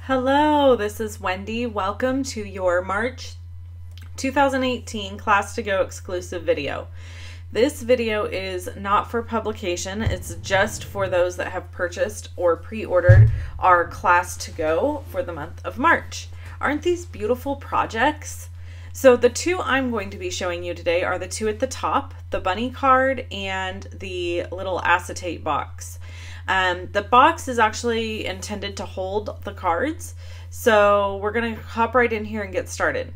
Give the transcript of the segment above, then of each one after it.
Hello, this is Wendy. Welcome to your March 2018 Class to Go exclusive video. This video is not for publication. It's just for those that have purchased or pre-ordered our Class to Go for the month of March. Aren't these beautiful projects? So the two I'm going to be showing you today are the two at the top, the bunny card and the little acetate box. The box is actually intended to hold the cards, so we're going to hop right in here and get started.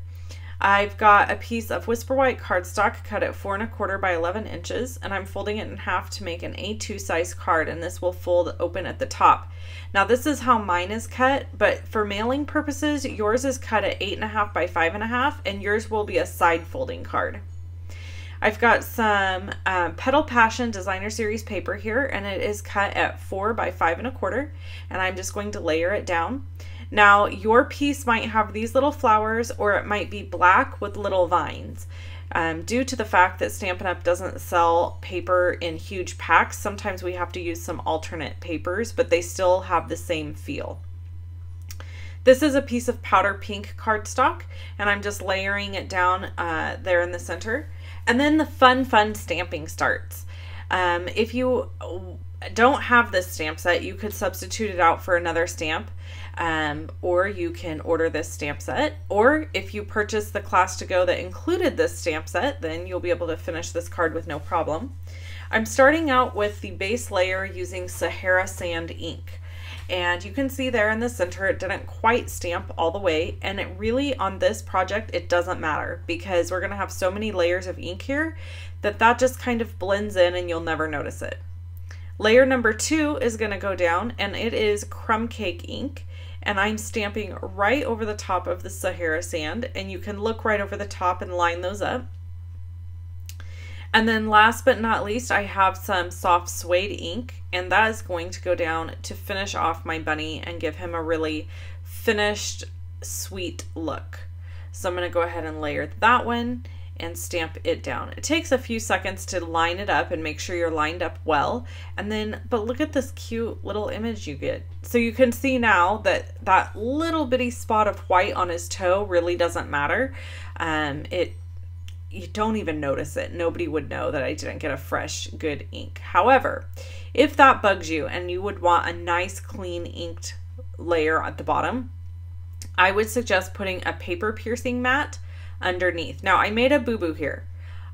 I've got a piece of Whisper White cardstock cut at 4 1/4 by 11 inches, and I'm folding it in half to make an A2 size card, and this will fold open at the top. Now this is how mine is cut, but for mailing purposes, yours is cut at 8 1/2 by 5 1/2, and yours will be a side folding card. I've got some Petal Passion Designer Series paper here, and it is cut at 4 by 5 1/4, and I'm just going to layer it down. Now your piece might have these little flowers, or it might be black with little vines. Due to the fact that Stampin' Up! Doesn't sell paper in huge packs, sometimes we have to use some alternate papers, but they still have the same feel. This is a piece of powder pink cardstock, and I'm just layering it down there in the center. And then the fun stamping starts. If you don't have this stamp set, you could substitute it out for another stamp, or you can order this stamp set. Or if you purchase the Class to Go that included this stamp set, then you'll be able to finish this card with no problem. I'm starting out with the base layer using Sahara Sand ink. And you can see there in the center, it didn't quite stamp all the way. And it really, on this project, it doesn't matter because we're going to have so many layers of ink here that just kind of blends in and you'll never notice it. Layer number 2 is going to go down, and it is Crumb Cake ink. And I'm stamping right over the top of the Sahara Sand, and you can look right over the top and line those up. And then last but not least, I have some soft suede ink, and that is going to go down to finish off my bunny and give him a really finished, sweet look. So I'm going to go ahead and layer that one and stamp it down. It takes a few seconds to line it up and make sure you're lined up well. And then, but look at this cute little image you get. So you can see now that that little bitty spot of white on his toe really doesn't matter. You don't even notice it. Nobody would know that I didn't get a fresh, good ink. However, if that bugs you and you would want a nice, clean inked layer at the bottom, I would suggest putting a paper piercing mat underneath. Now, I made a boo-boo here.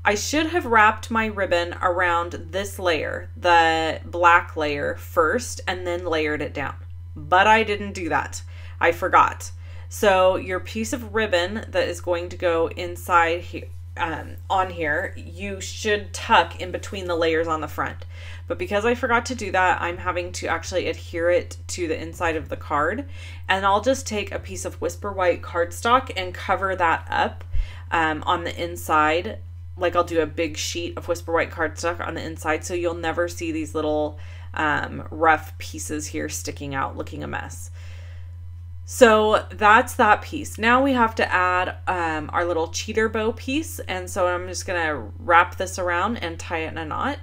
I should have wrapped my ribbon around this layer, the black layer, first, and then layered it down. But I didn't do that. I forgot. So your piece of ribbon that is going to go inside here, on here, you should tuck in between the layers on the front. But because I forgot to do that, I'm having to actually adhere it to the inside of the card. And I'll just take a piece of Whisper White cardstock and cover that up on the inside. Like I'll do a big sheet of Whisper White cardstock on the inside, so you'll never see these little rough pieces here sticking out looking a mess. So that's that piece. Now we have to add our little cheater bow piece, and so I'm just going to wrap this around and tie it in a knot.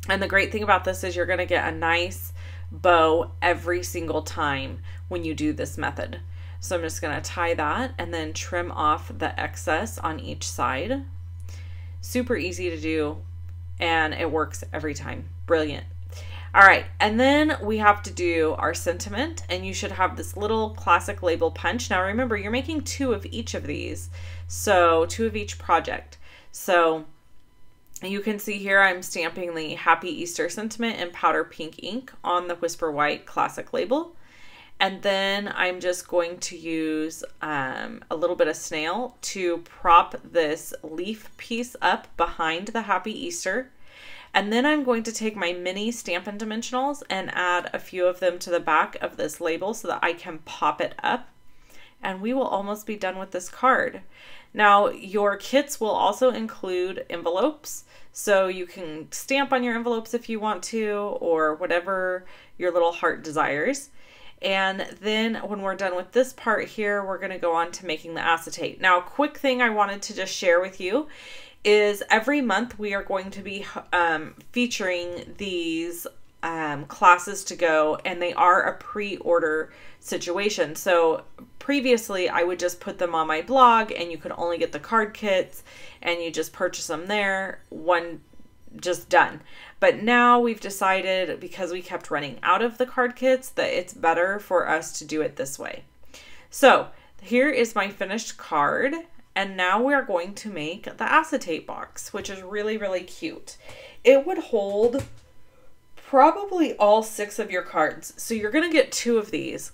And the great thing about this is you're going to get a nice bow every single time when you do this method. So I'm just going to tie that and then trim off the excess on each side. Super easy to do, and it works every time. Brilliant. All right, and then we have to do our sentiment, and you should have this little classic label punch. Now remember, you're making 2 of each of these, so 2 of each project. So you can see here I'm stamping the Happy Easter sentiment in powder pink ink on the Whisper White classic label. And then I'm just going to use a little bit of snail to prop this leaf piece up behind the Happy Easter. And then I'm going to take my mini Stampin' Dimensionals and add a few of them to the back of this label so that I can pop it up. And we will almost be done with this card. Now, your kits will also include envelopes, so you can stamp on your envelopes if you want to, or whatever your little heart desires. And then when we're done with this part here, we're going to go on to making the acetate. Now, a quick thing I wanted to just share with you is every month we are going to be featuring these classes to go, and they are a pre-order situation. So previously I would just put them on my blog and you could only get the card kits and you just purchase them there, one just done. But now we've decided, because we kept running out of the card kits, that it's better for us to do it this way. So here is my finished card, and now we are going to make the acetate box, which is really, really cute. It would hold probably all 6 of your cards. So you're going to get 2 of these.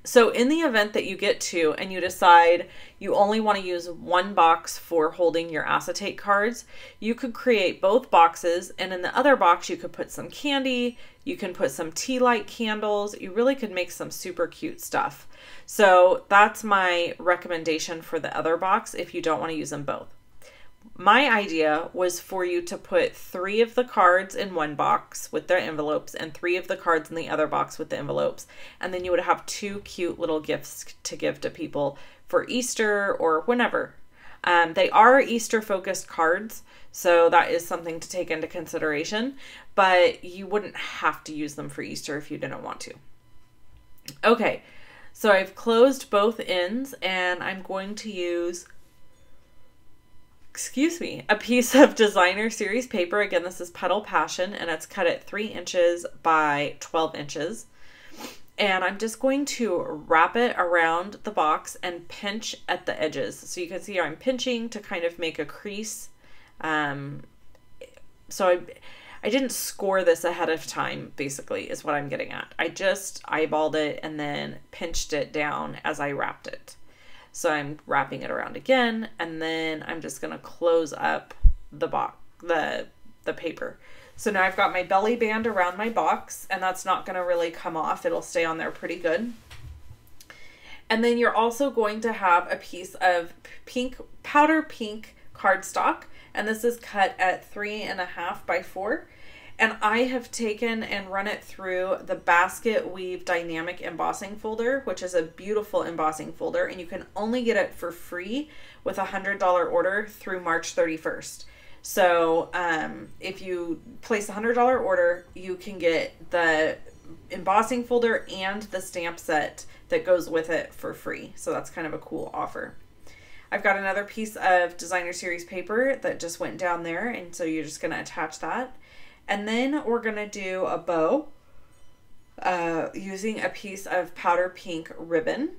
So in the event that you get 2 and you decide you only want to use 1 box for holding your acetate cards, you could create both boxes, and in the other box you could put some candy, you can put some tea light candles, you really could make some super cute stuff. So that's my recommendation for the other box if you don't want to use them both. My idea was for you to put 3 of the cards in one box with their envelopes and 3 of the cards in the other box with the envelopes. And then you would have 2 cute little gifts to give to people for Easter or whenever. They are Easter focused cards, so that is something to take into consideration, but you wouldn't have to use them for Easter if you didn't want to. Okay, so I've closed both ends, and I'm going to use a piece of designer series paper. Again, this is Petal Passion, and it's cut at 3 inches by 12 inches. And I'm just going to wrap it around the box and pinch at the edges. So you can see I'm pinching to kind of make a crease. So I didn't score this ahead of time, basically, is what I'm getting at. I just eyeballed it and then pinched it down as I wrapped it. So I'm wrapping it around again, and then I'm just going to close up the box, the paper. So now I've got my belly band around my box, and that's not going to really come off. It'll stay on there pretty good. And then you're also going to have a piece of powder pink cardstock, and this is cut at 3.5 by 4. And I have taken and run it through the Basket Weave Dynamic Embossing folder, which is a beautiful embossing folder, and you can only get it for free with a $100 order through March 31st. So if you place a $100 order, you can get the embossing folder and the stamp set that goes with it for free. So that's kind of a cool offer. I've got another piece of designer series paper that just went down there, and so you're just going to attach that. And then we're going to do a bow using a piece of powder pink ribbon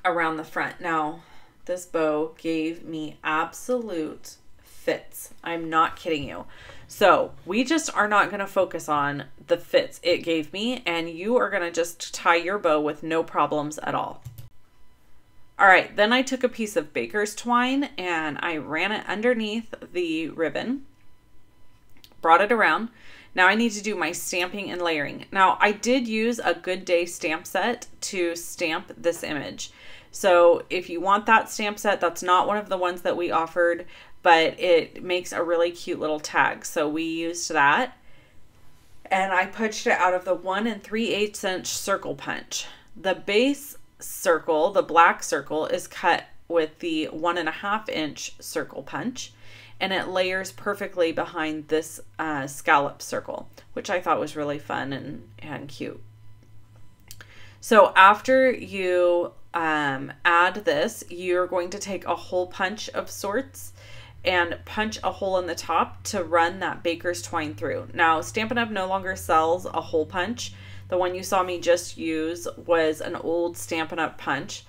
around the front. Now, this bow gave me absolute fits. I'm not kidding you. So we just are not going to focus on the fits it gave me, and you are going to just tie your bow with no problems at all. All right, then I took a piece of baker's twine and I ran it underneath the ribbon, brought it around. Now I need to do my stamping and layering. Now I did use a Good Day stamp set to stamp this image. So if you want that stamp set, that's not one of the ones that we offered, but it makes a really cute little tag. So we used that, and I punched it out of the 1 3/8 inch circle punch. The base circle, the black circle, is cut with the 1.5 inch circle punch, and it layers perfectly behind this scallop circle, which I thought was really fun and cute. So after you add this, you're going to take a hole punch of sorts and punch a hole in the top to run that baker's twine through. Now, Stampin' Up! No longer sells a hole punch. The one you saw me just use was an old Stampin' Up! Punch,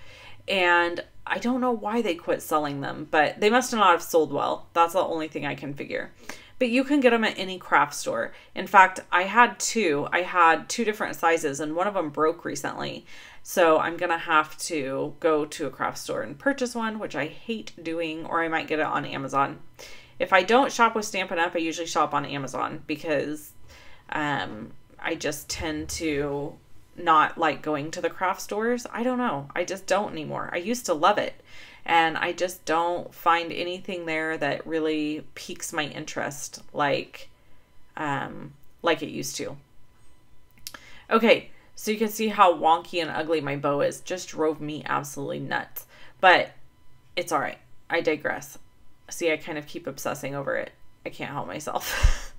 and I don't know why they quit selling them, but they must not have sold well. That's the only thing I can figure. But you can get them at any craft store. In fact, I had two different sizes, and one of them broke recently. So I'm going to have to go to a craft store and purchase one, which I hate doing, or I might get it on Amazon. If I don't shop with Stampin' Up!, I usually shop on Amazon because I just tend to not like going to the craft stores. I don't know. I just don't anymore. I used to love it, and I just don't find anything there that really piques my interest like it used to. Okay, so you can see how wonky and ugly my bow is. Just drove me absolutely nuts, but it's all right. I digress. See, I kind of keep obsessing over it. I can't help myself.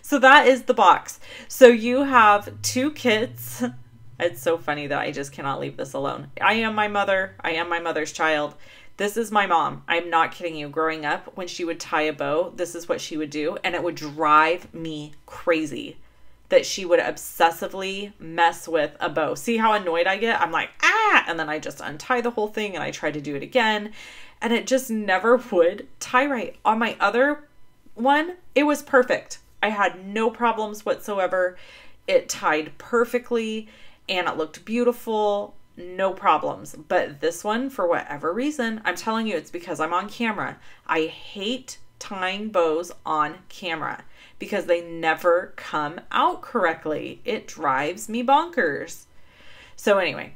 So that is the box. So you have 2 kits. It's so funny that I just cannot leave this alone. I am my mother. I am my mother's child. This is my mom. I'm not kidding you. Growing up, when she would tie a bow, this is what she would do. And it would drive me crazy that she would obsessively mess with a bow. See how annoyed I get? I'm like, ah! And then I just untie the whole thing and I try to do it again. And it just never would tie right. On my other one, it was perfect. I had no problems whatsoever. It tied perfectly and it looked beautiful. No problems. But this one, for whatever reason, I'm telling you, it's because I'm on camera. I hate tying bows on camera because they never come out correctly. It drives me bonkers. So anyway,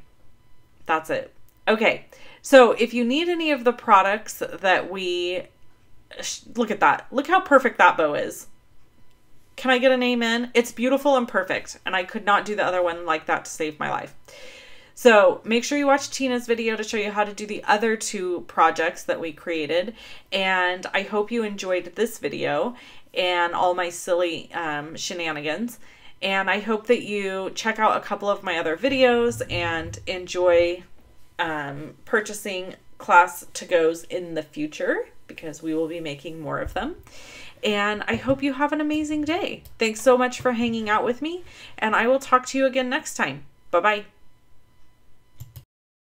that's it. Okay. So if you need any of the products that look at that. Look how perfect that bow is. Can I get an amen? It's beautiful and perfect. And I could not do the other one like that to save my life. So make sure you watch Tina's video to show you how to do the other 2 projects that we created. And I hope you enjoyed this video and all my silly shenanigans. And I hope that you check out a couple of my other videos and enjoy purchasing class to-goes in the future, because we will be making more of them. And I hope you have an amazing day. Thanks so much for hanging out with me, and I will talk to you again next time. Bye-bye.